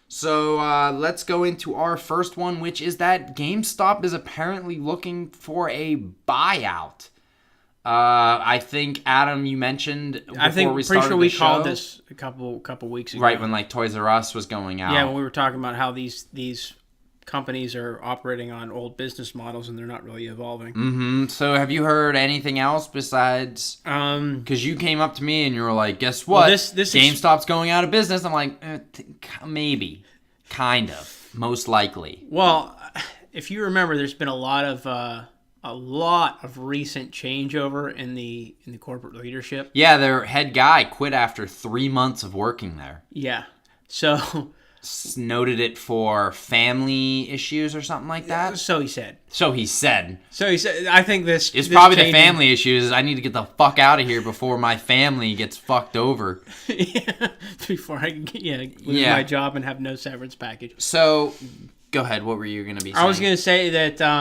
So let's go into our first one, which is that GameStop is apparently looking for a buyout. I think, Adam, you mentioned before we started pretty sure we the called show, this a couple weeks ago. right when like Toys R Us was going out. Yeah, when we were talking about how these companies are operating on old business models and they're not really evolving. So have you heard anything else besides? Because you came up to me and you were like, "Guess what? Well, this GameStop's going out of business." I'm like, maybe, kind of, most likely. Well, if you remember, there's been a lot of recent changeover in the corporate leadership. Yeah, their head guy quit after 3 months of working there. Yeah, so Noted it for family issues or something like that. so he said. I think this It's probably the family issues. I need to get the fuck out of here before my family gets fucked over. Yeah, before I can lose my job and have no severance package. So, go ahead. What were you going to be saying? I was going to say that I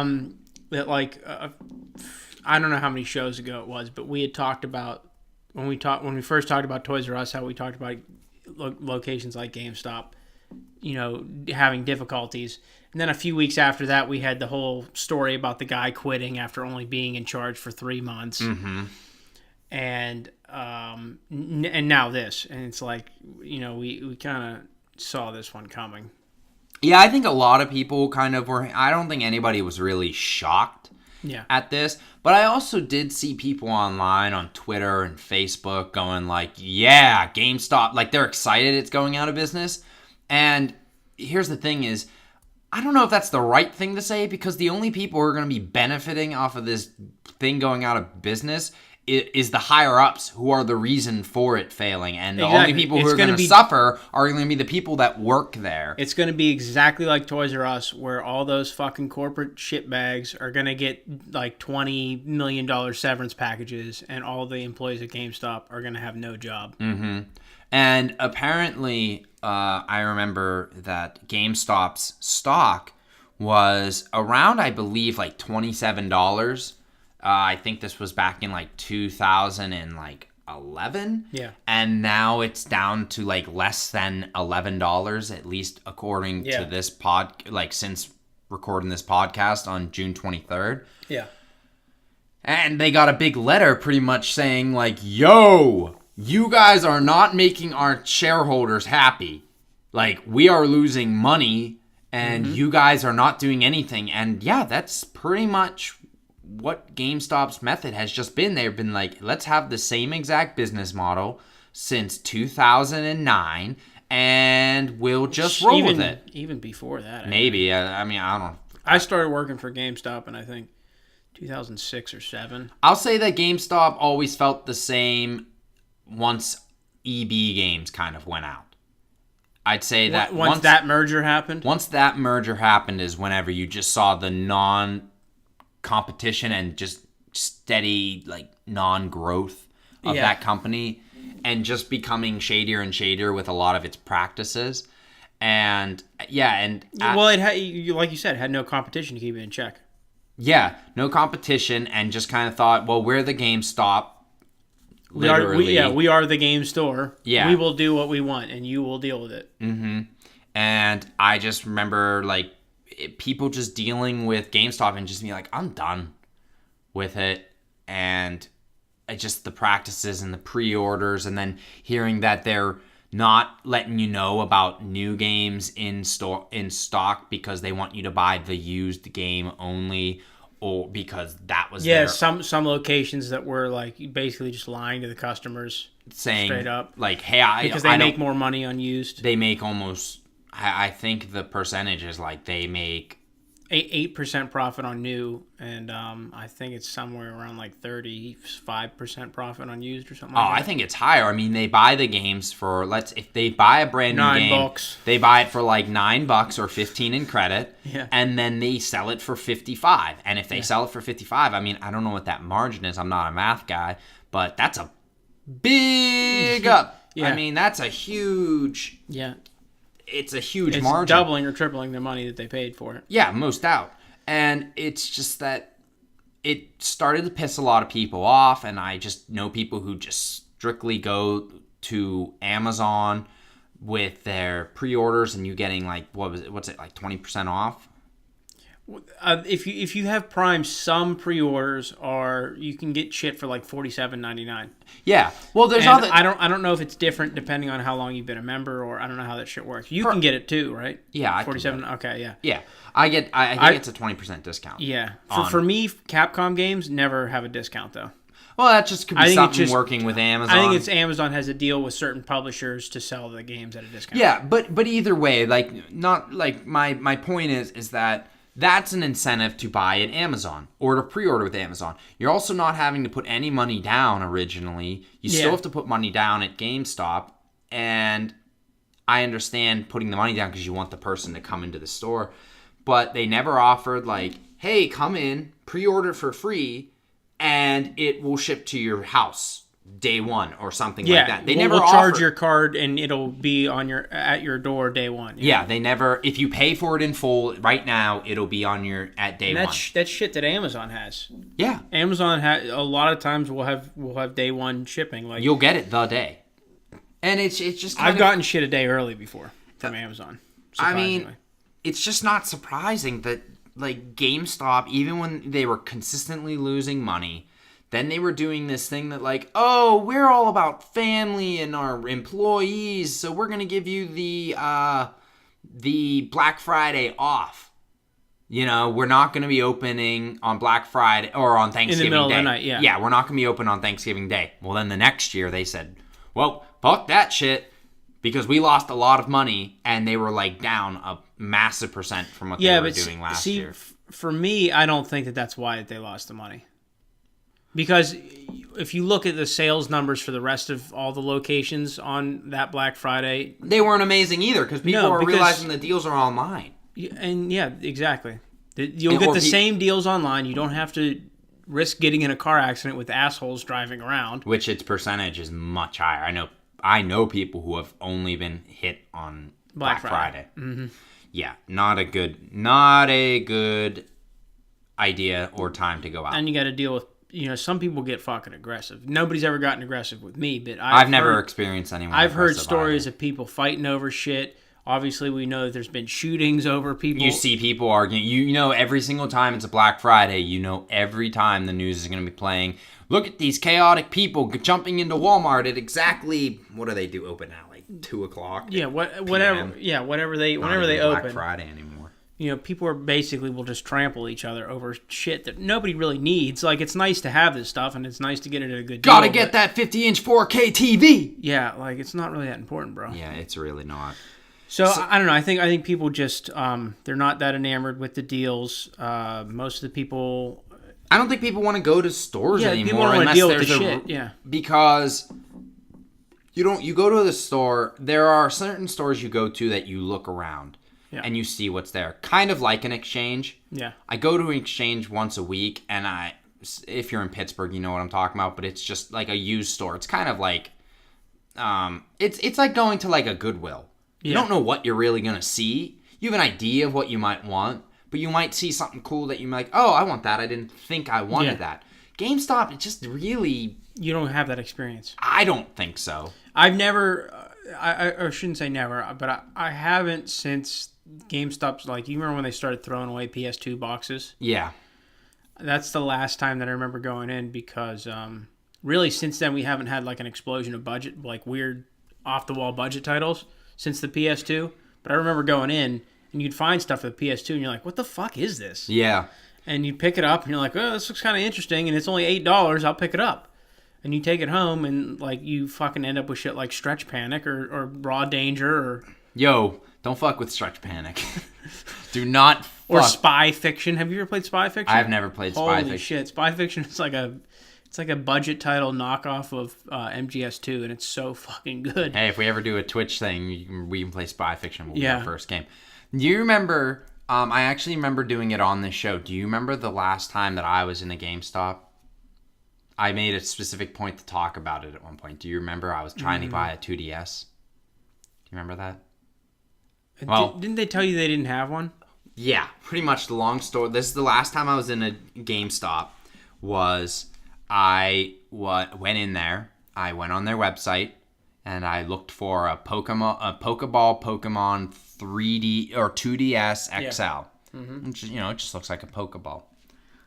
don't know how many shows ago it was, but we had talked about when we first talked about Toys R Us, how we talked about locations like GameStop, having difficulties. And then a few weeks after that, we had the whole story about the guy quitting after only being in charge for 3 months. Mm-hmm. And now this, and it's like, we kind of saw this one coming. Yeah, I think a lot of people kind of were. I don't think anybody was really shocked at this. But I also did see people online on Twitter and Facebook going like, yeah, GameStop, like they're excited it's going out of business. And here's the thing is, I don't know if that's the right thing to say, because the only people who are going to be benefiting off of this thing going out of business is the higher-ups who are the reason for it failing. And the only people who are going to suffer are going to be the people that work there. It's going to be exactly like Toys R Us, where all those fucking corporate shitbags are going to get like $20 million severance packages, and all the employees at GameStop are going to have no job. Mm-hmm. And apparently, I remember that GameStop's stock was around, I believe, like $27. I think this was back in like 2011. Yeah. And now it's down to like less than $11, at least according to this since recording this podcast on June 23rd. Yeah. And they got a big letter pretty much saying like, yo, you guys are not making our shareholders happy. Like, we are losing money and you guys are not doing anything. And yeah, that's pretty much what GameStop's method has just been. They've been like, let's have the same exact business model since 2009 and we'll just roll with it. Even before that. Maybe. I mean, I don't know. I started working for GameStop in, I think, 2006 or 7. I'll say that GameStop always felt the same once EB Games kind of went out. I'd say that once that merger happened? Once that merger happened is whenever you just saw the non-competition and just steady, like, non-growth of that company and just becoming shadier and shadier with a lot of its practices. And, well, it had, like you said, it had no competition to keep it in check. Yeah, no competition, and just kind of thought, well, we're the GameStop. Literally. We are the game store. Yeah. We will do what we want, and you will deal with it. Mm-hmm. And I just remember, like, people just dealing with GameStop and just being like, I'm done with it. And just the practices and the pre-orders, and then hearing that they're not letting you know about new games in stock because they want you to buy the used game only, or because that was some locations that were like basically just lying to the customers, saying straight up, like, hey, because they make more money on used. They make almost, I think the percentage is like they make 8% profit on new, and I think it's somewhere around like 35% profit on used or something like that. I think it's higher. I mean, they buy the games for, if they buy a brand new game, $9. They buy it for like $9 or 15 in credit, and then they sell it for 55. And if they sell it for 55, I mean, I don't know what that margin is. I'm not a math guy, but that's a big up. I mean, that's a huge. Yeah. It's a huge margin. Doubling or tripling the money that they paid for it. Yeah, most doubt. And it's just that it started to piss a lot of people off, and I just know people who just strictly go to Amazon, with their pre-orders and you getting like what's it like 20% off? If you have Prime, some pre-orders you can get shit for like $47.99. Yeah, well, there's and other. I don't know if it's different depending on how long you've been a member, or I don't know how that shit works. You can get it too, right? Yeah, 47. Okay, yeah. Yeah, I think it's a 20% discount. Yeah, for me, Capcom games never have a discount though. Well, that just could be something working with Amazon. I think it's Amazon has a deal with certain publishers to sell the games at a discount. Yeah, but either way, like not like my point is that that's an incentive to buy at Amazon or to pre-order with Amazon. You're also not having to put any money down originally. You still have to put money down at GameStop, and I understand putting the money down because you want the person to come into the store, but they never offered like, hey, come in, pre-order for free, and it will ship to your house day one or something like that. They never charge your card and it'll be at your door day one. Yeah, they never. If you pay for it in full right now, it'll be at day one. That's shit that Amazon has. Yeah, Amazon a lot of times will have day one shipping. Like you'll get it the day, and it's just. I've gotten shit a day early before from Amazon. I mean, it's just not surprising that like GameStop, even when they were consistently losing money. Then they were doing this thing that like, oh, we're all about family and our employees, so we're going to give you the Black Friday off. You know, we're not going to be opening on Black Friday or on Thanksgiving Day. In the middle of the night, yeah. Yeah, we're not going to be open on Thanksgiving Day. Well, then the next year they said, well, fuck that shit, because we lost a lot of money, and they were like down a massive percent from what they were doing last year. For me, I don't think that's why they lost the money. Because if you look at the sales numbers for the rest of all the locations on that Black Friday... They weren't amazing either, because people are realizing the deals are online. And yeah, exactly. You'll get the same deals online. You don't have to risk getting in a car accident with assholes driving around. Which its percentage is much higher. I know people who have only been hit on Black Friday. Mm-hmm. Yeah, not a good idea or time to go out. And you got to deal with... some people get fucking aggressive. Nobody's ever gotten aggressive with me, but I've never experienced anyone. I've heard stories of people fighting over shit. Obviously, we know that there's been shootings over people. You see people arguing. You know, every single time it's a Black Friday, every time the news is going to be playing, look at these chaotic people jumping into Walmart at exactly, what do they do open at, like 2 o'clock? Yeah, whatever. Yeah, whenever they open. Black Friday anymore. People will just trample each other over shit that nobody really needs. Like, it's nice to have this stuff, and it's nice to get it at a good deal. Gotta get that 50-inch 4K TV! Yeah, like, it's not really that important, bro. Yeah, it's really not. So I don't know. I think people just, they're not that enamored with the deals. Most of the people... I don't think people want to go to stores anymore. People don't want to deal with the shit, yeah. Because you go to the store, there are certain stores you go to that you look around. Yeah. And you see what's there. Kind of like an exchange. Yeah. I go to an exchange once a week, and if you're in Pittsburgh, you know what I'm talking about, but it's just like a used store. It's kind of like, it's like going to like a Goodwill. You don't know what you're really going to see. You have an idea of what you might want, but you might see something cool that you might like, oh, I want that. I didn't think I wanted that. GameStop, it just really... You don't have that experience. I don't think so. I've never... I shouldn't say never, but I haven't since... GameStop's like, you remember when they started throwing away PS2 boxes? Yeah. That's the last time that I remember going in, because really since then we haven't had like an explosion of budget, like weird off-the-wall budget titles since the PS2. But I remember going in and you'd find stuff for the PS2 and you're like, what the fuck is this? Yeah. And you'd pick it up and you're like, oh, this looks kind of interesting and it's only $8, I'll pick it up. And you take it home and like you fucking end up with shit like Stretch Panic or Raw Danger or... Yo... Don't fuck with Stretch Panic. Do not fuck. Or Spy Fiction. Have you ever played Spy Fiction? I've never played Spy Fiction. Holy shit. Spy Fiction is like a budget title knockoff of MGS2, and it's so fucking good. Hey, if we ever do a Twitch thing, we can play Spy Fiction. We'll be our first game. Do you remember, I actually remember doing it on this show. Do you remember the last time that I was in a GameStop? I made a specific point to talk about it at one point. Do you remember I was trying to buy a 2DS? Do you remember that? Well, didn't they tell you they didn't have one? Yeah, pretty much the long story. This is the last time I was in a GameStop. I went in there. I went on their website, and I looked for a Pokeball Pokemon 3D or 2DS XL, which is, it just looks like a Pokeball.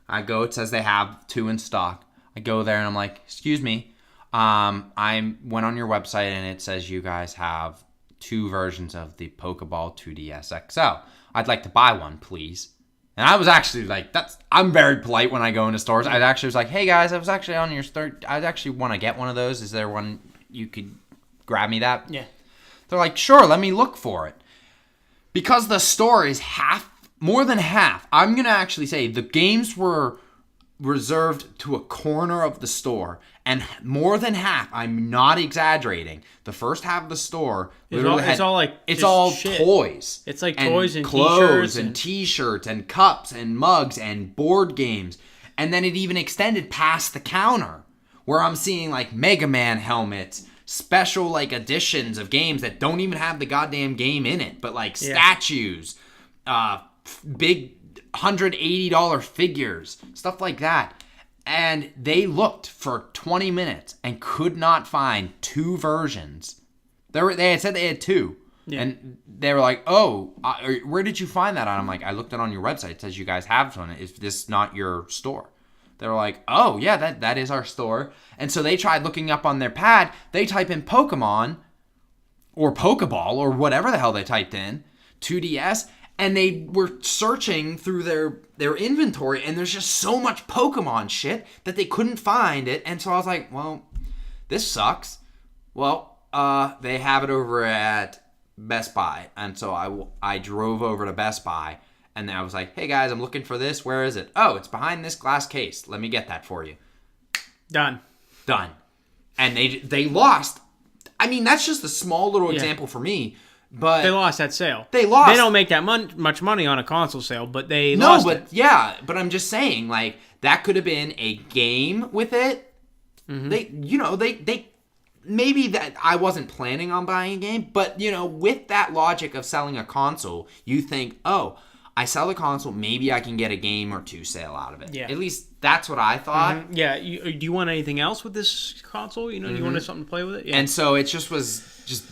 I go, it says they have 2 in stock. I go there and I'm like, excuse me, I went on your website and it says you guys have 2 versions of the Pokeball 2DS XL. I'd like to buy one, please. And I was actually like, I'm very polite when I go into stores. I actually was like, hey guys, I was actually on your store. I actually want to get one of those. Is there one you could grab me that? Yeah. They're like, sure, let me look for it. Because the store is more than half. I'm going to actually say the games were reserved to a corner of the store, and more than half, I'm not exaggerating, the first half of the store it's all shit. Toys. It's like toys and clothes t-shirts and t-shirts and cups and mugs and board games. And then it even extended past the counter where I'm seeing like Mega Man helmets, special like editions of games that don't even have the goddamn game in it, but like statues, big $180 figures, stuff like that. And they looked for 20 minutes and could not find 2 versions. They had said they had 2. Yeah. And they were like, oh, where did you find that on? I'm like, I looked it on your website. It says you guys have one. Is this not your store? They were like, oh, yeah, that is our store. And so they tried looking up on their pad. They type in Pokemon or Pokeball or whatever the hell they typed in, 2DS, and they were searching through their inventory, and there's just so much Pokemon shit that they couldn't find it. And so I was like, well, this sucks. Well, they have it over at Best Buy. And so I drove over to Best Buy, and I was like, hey, guys, I'm looking for this. Where is it? Oh, it's behind this glass case. Let me get that for you. Done. And they lost. I mean, that's just a small little example for me. But they lost that sale. They lost. They don't make that much money on a console sale, but they lost it. But I'm just saying, like, that could have been a game with it. Mm-hmm. They maybe that I wasn't planning on buying a game, but with that logic of selling a console, you think, oh, I sell the console, maybe I can get a game or 2 sale out of it. Yeah. At least that's what I thought. Mm-hmm. Yeah. Do you want anything else with this console? Do you want something to play with it? Yeah. And so it just was just.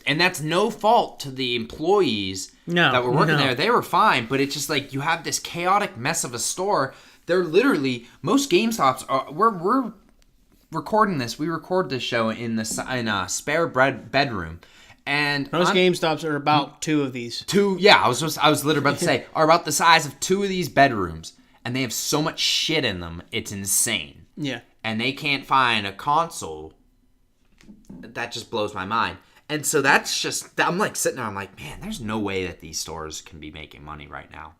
And that's no fault to the employees that were working there. They were fine, but it's just like you have this chaotic mess of a store. They're literally, most GameStops are, we're recording this. We record this show in a spare bedroom. And most GameStops are about 2 of these. 2, yeah, I was literally about to say, are about the size of 2 of these bedrooms. And they have so much shit in them, it's insane. Yeah. And they can't find a console. That just blows my mind. And so that's just, I'm like sitting there, I'm like, man, there's no way that these stores can be making money right now.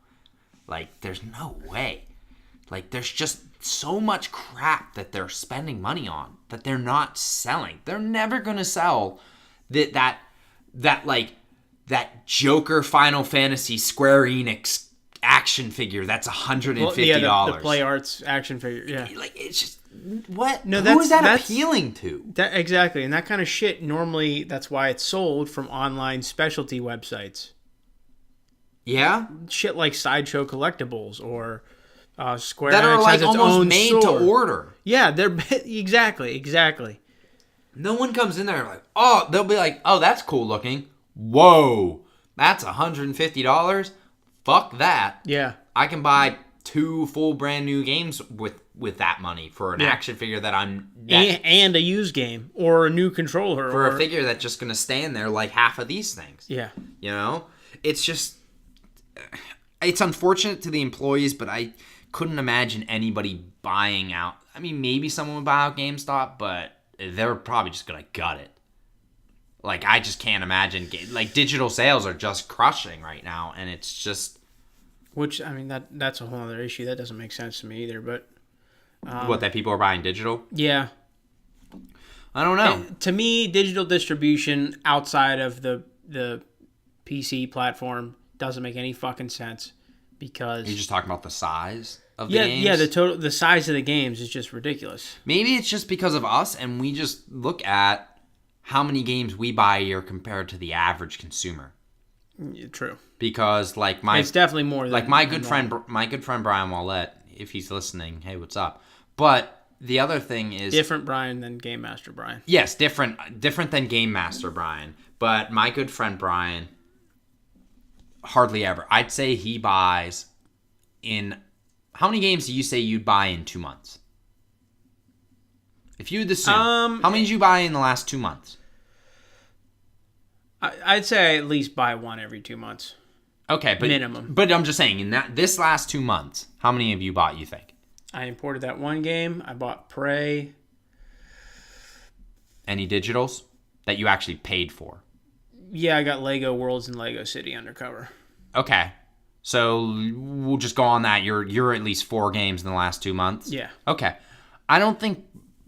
Like, there's no way. Like, there's just so much crap that they're spending money on that they're not selling. They're never going to sell that Joker Final Fantasy Square Enix action figure that's $150. Well, yeah, the Play Arts action figure, yeah. Like, it's just... What? No, who is that appealing to? Exactly, and that kind of shit, normally, that's why it's sold from online specialty websites. Yeah? Shit like Sideshow Collectibles or Square that Enix are like has its almost own made store. To order. Yeah, they're... Exactly. No one comes in there like, oh, they'll be like, oh, that's cool looking. Whoa, that's $150? Fuck that. Yeah. I can buy 2 full brand new games with that money for an action figure that and a used game or a new controller for a figure that's just gonna stand there like half of these things. Yeah, it's just it's unfortunate to the employees, but I couldn't imagine anybody buying out. I mean, maybe someone would buy out GameStop, but they're probably just gonna gut it. Like, I just can't imagine. Like, digital sales are just crushing right now, and it's just. Which, I mean, that's a whole other issue. That doesn't make sense to me either, but... what, that people are buying digital? Yeah. I don't know. And to me, digital distribution outside of the PC platform doesn't make any fucking sense because... You're just talking about the size of the games? Yeah, the size of the games is just ridiculous. Maybe it's just because of us, and we just look at how many games we buy a year compared to the average consumer. Yeah, true. Because it's definitely more than my good friend Brian Wallette, if he's listening, hey, what's up? But the other thing is different Brian than Game Master Brian. Yes, different than Game Master Brian. But my good friend Brian, hardly ever. I'd say he buys in. How many games do you say you'd buy in 2 months? If you'd assume, how many did you buy in the last 2 months? I'd say I at least buy one every 2 months. Okay, but minimum. But I'm just saying, in this last 2 months, how many have you bought? You think? I imported that one game. I bought Prey. Any digitals that you actually paid for? Yeah, I got Lego Worlds and Lego City Undercover. Okay, so we'll just go on that. You're at least 4 games in the last 2 months. Yeah. Okay, I don't think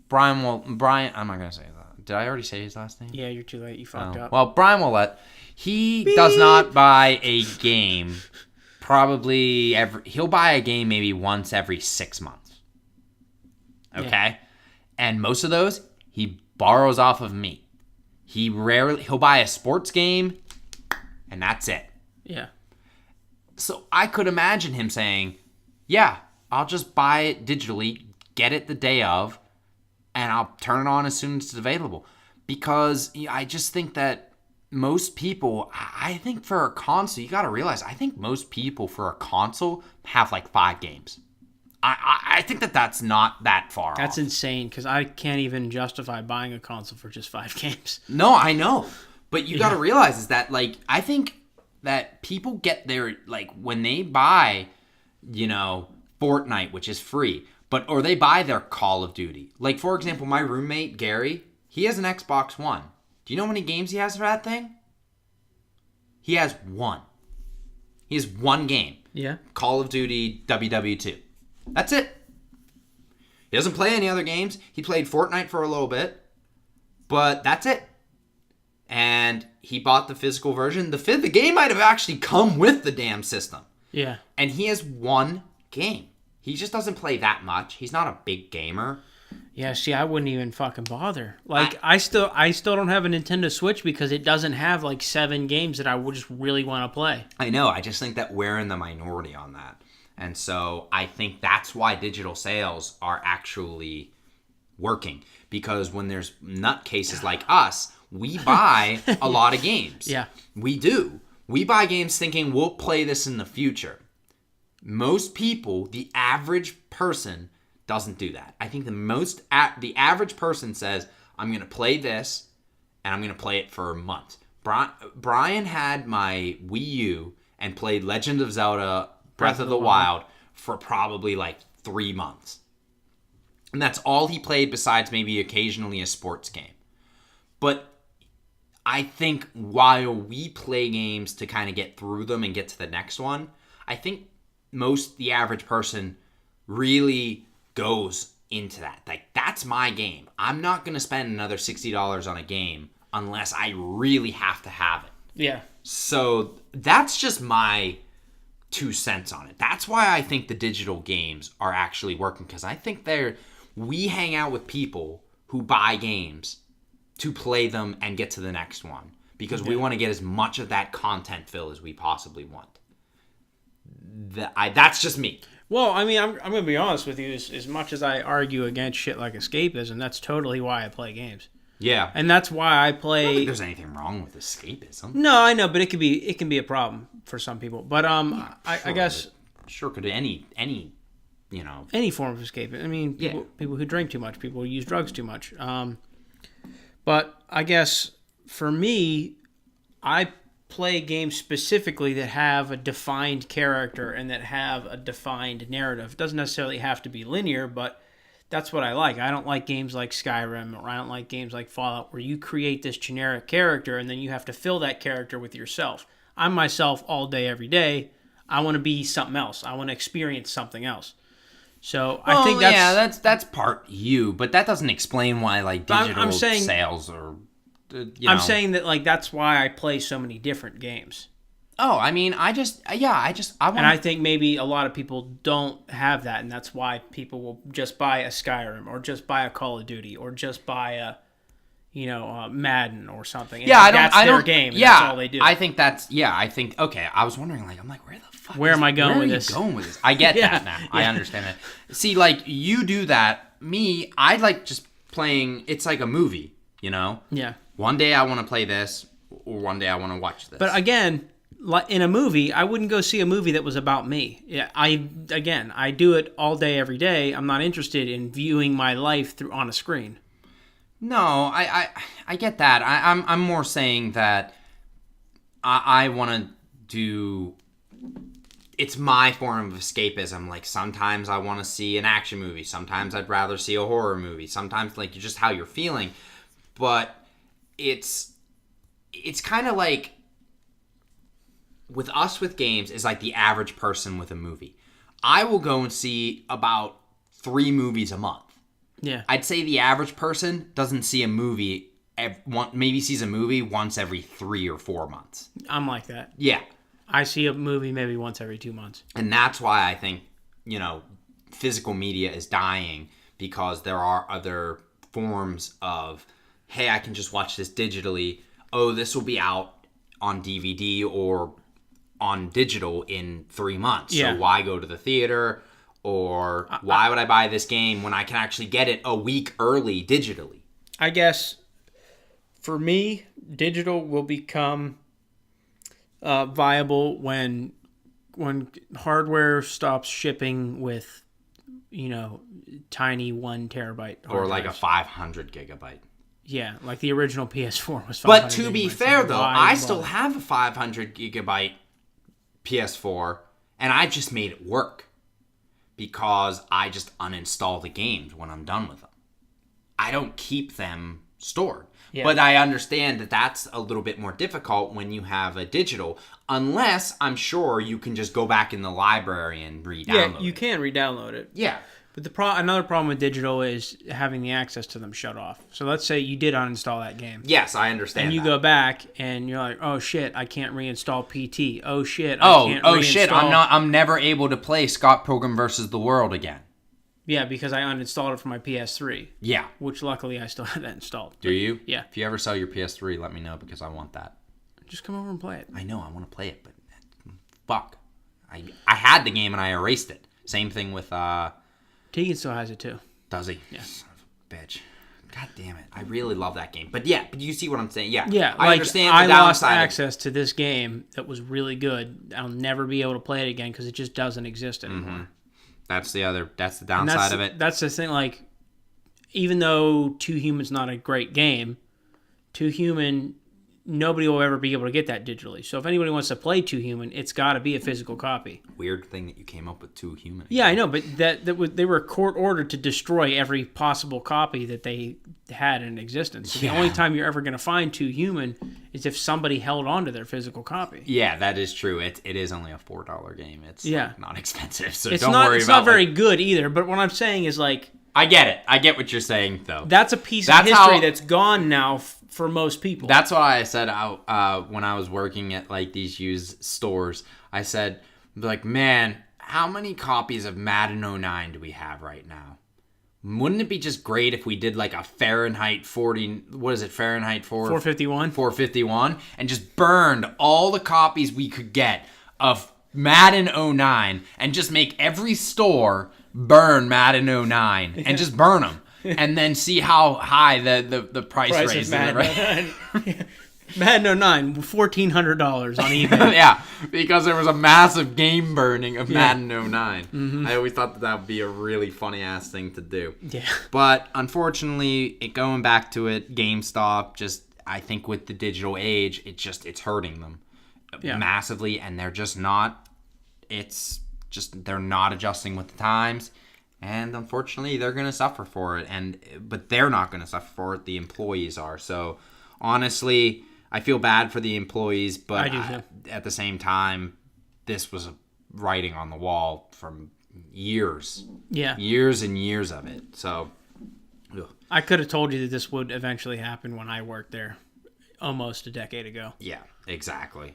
Brian will. Brian, I'm not gonna say that. Did I already say his last name? Yeah, you're too late. You fucked up. Well, Brian Willett, he does not buy a game. Probably he'll buy a game maybe once every 6 months. Okay, yeah. And most of those he borrows off of me. He'll buy a sports game, and that's it. Yeah. So I could imagine him saying, "Yeah, I'll just buy it digitally, get it the day of, and I'll turn it on as soon as it's available." Because I just think that most people, I think for a console, you got to realize, I think most people for a console have like 5 games. I think that's not that far That's off. insane, because I can't even justify buying a console for just 5 games. No, I know. But you got to realize is that, like, I think that people get their, like, when they buy, Fortnite, which is free, or they buy their Call of Duty. Like, for example, my roommate, Gary, he has an Xbox One. Do you know how many games he has for that thing? He has 1. He has 1 game. Yeah. Call of Duty WW2. That's it. He doesn't play any other games. He played Fortnite for a little bit, but that's it. And he bought the physical version. The game might have actually come with the damn system. Yeah. And he has 1 game. He just doesn't play that much. He's not a big gamer. Yeah, see, I wouldn't even fucking bother. Like, I still don't have a Nintendo Switch because it doesn't have like 7 games that I would just really want to play. I know. I just think that we're in the minority on that. And so I think that's why digital sales are actually working. Because when there's nutcases like us, we buy a lot of games. Yeah. We do. We buy games thinking we'll play this in the future. Most people, the average person, doesn't do that. I think the average person says, I'm going to play this, and I'm going to play it for a month. Brian had my Wii U and played Legend of Zelda Breath of the Wild for probably like 3 months. And that's all he played besides maybe occasionally a sports game. But I think while we play games to kind of get through them and get to the next one, I think the average person really goes into that. Like, that's my game. I'm not going to spend another $60 on a game unless I really have to have it. Yeah. So that's just my 2 cents on it. That's why I think the digital games are actually working, because I think we hang out with people who buy games to play them and get to the next one, because we want to get as much of that content fill as we possibly want. That's just me. Well, I mean, I'm going to be honest with you. As much as I argue against shit like escapism, that's totally why I play games. Yeah. And that's why I play... I don't think there's anything wrong with escapism. No, I know, but it can be a problem for some people. But I guess... Sure, could any any form of escapism. I mean, people who drink too much, people who use drugs too much. But I guess for me, I play games specifically that have a defined character and that have a defined narrative. It doesn't necessarily have to be linear, but that's what I like. I don't like games like Skyrim, or I don't like games like Fallout where you create this generic character and then you have to fill that character with yourself. I'm myself all day, every day. I want to be something else. I want to experience something else. So I think that's part you, but that doesn't explain why like digital sales are. I'm saying that like that's why I play so many different games. Oh, I mean, I want. And I think maybe a lot of people don't have that, and that's why people will just buy a Skyrim or just buy a Call of Duty or just buy a, Madden or something. And Yeah, that's their game. Yeah, that's all they do. I think that's. Yeah, I think. Okay, I was wondering. Like, I'm like, where the fuck? Where am I going with this? this? Going with this? I get that now. I understand that. See, like you do that. Me, I like just playing. It's like a movie, Yeah. One day I want to play this, or one day I want to watch this. But again, like in a movie, I wouldn't go see a movie that was about me. Yeah, I do it all day, every day. I'm not interested in viewing my life on a screen. No, I get that. I'm more saying that I want to do. It's my form of escapism. Like sometimes I want to see an action movie. Sometimes I'd rather see a horror movie. Sometimes like just how you're feeling. But it's kind of like with us with games is like the average person with a movie. I will go and see about 3 movies a month. Yeah. I'd say the average person doesn't see a movie, maybe sees a movie once every 3 or 4 months. I'm like that. Yeah. I see a movie maybe once every 2 months. And that's why I think, physical media is dying because there are other forms of, hey, I can just watch this digitally. Oh, this will be out on DVD or on digital in 3 months. Yeah. So why go to the theater? Or why would I buy this game when I can actually get it a week early digitally? I guess for me, digital will become viable when hardware stops shipping with, tiny 1 terabyte. Or like drives. a 500 gigabyte. Yeah, like the original PS4 was 500 But to be gigabytes. fair, though, I still have a 500 gigabyte PS4, and I just made it work. Because I just uninstall the games when I'm done with them. I don't keep them stored. Yeah. But I understand that that's a little bit more difficult when you have a digital, unless I'm sure you can just go back in the library and re-download it. Yeah, you can re-download it. Yeah. But another problem with digital is having the access to them shut off. So let's say you did uninstall that game. Yes, I understand. And you go back and you're like, oh shit, I can't reinstall PT. Oh shit, I can't reinstall. Shit, I'm never able to play Scott Pilgrim versus the World again. Yeah, because I uninstalled it from my PS3. Yeah. Which luckily I still have that installed. Do you? Yeah. If you ever sell your PS3, let me know because I want that. Just come over and play it. I know, I want to play it, but fuck. I had the game and I erased it. Same thing with Tegan still has it too. Does he? Yeah. Son of a bitch. God damn it. I really love that game. But yeah, you see what I'm saying? Yeah. Yeah. I understand the downside. I lost access to this game that was really good. I'll never be able to play it again because it just doesn't exist anymore. Mm-hmm. That's the downside of it. That's the thing, like, even though Two Human's not a great game, Two Human, nobody will ever be able to get that digitally. So if anybody wants to play Two Human, it's got to be a physical copy. Weird thing that you came up with Two Human. Yeah, I know, but they were court ordered to destroy every possible copy that they had in existence. So the only time you're ever going to find Two Human is if somebody held on to their physical copy. Yeah, that is true. It is only a $4 game. It's like, not expensive, so don't worry about it. It's not very good either, but what I'm saying is like... I get it. I get what you're saying, though. That's a piece of history that's gone now for most people. That's why I said when I was working at like these used stores, I said, like, man, how many copies of Madden 09 do we have right now? Wouldn't it be just great if we did like a Fahrenheit 451, and just burned all the copies we could get of Madden 09 and just make every store burn Madden 09 and just burn them and then see how high the price raises. Madden 09. Madden 09, $1,400 on eBay. Yeah, because there was a massive game burning of Madden 09. Mm-hmm. I always thought that would be a really funny-ass thing to do. Yeah. But unfortunately, going back to it, GameStop, just I think with the digital age, it's hurting them massively, and they're just not. They're not adjusting with the times, and unfortunately, they're going to suffer for it. But they're not going to suffer for it. The employees are. So honestly, I feel bad for the employees, but at the same time, this was writing on the wall from years. Yeah. Years and years of it. So I could have told you that this would eventually happen when I worked there almost a decade ago. Yeah, exactly.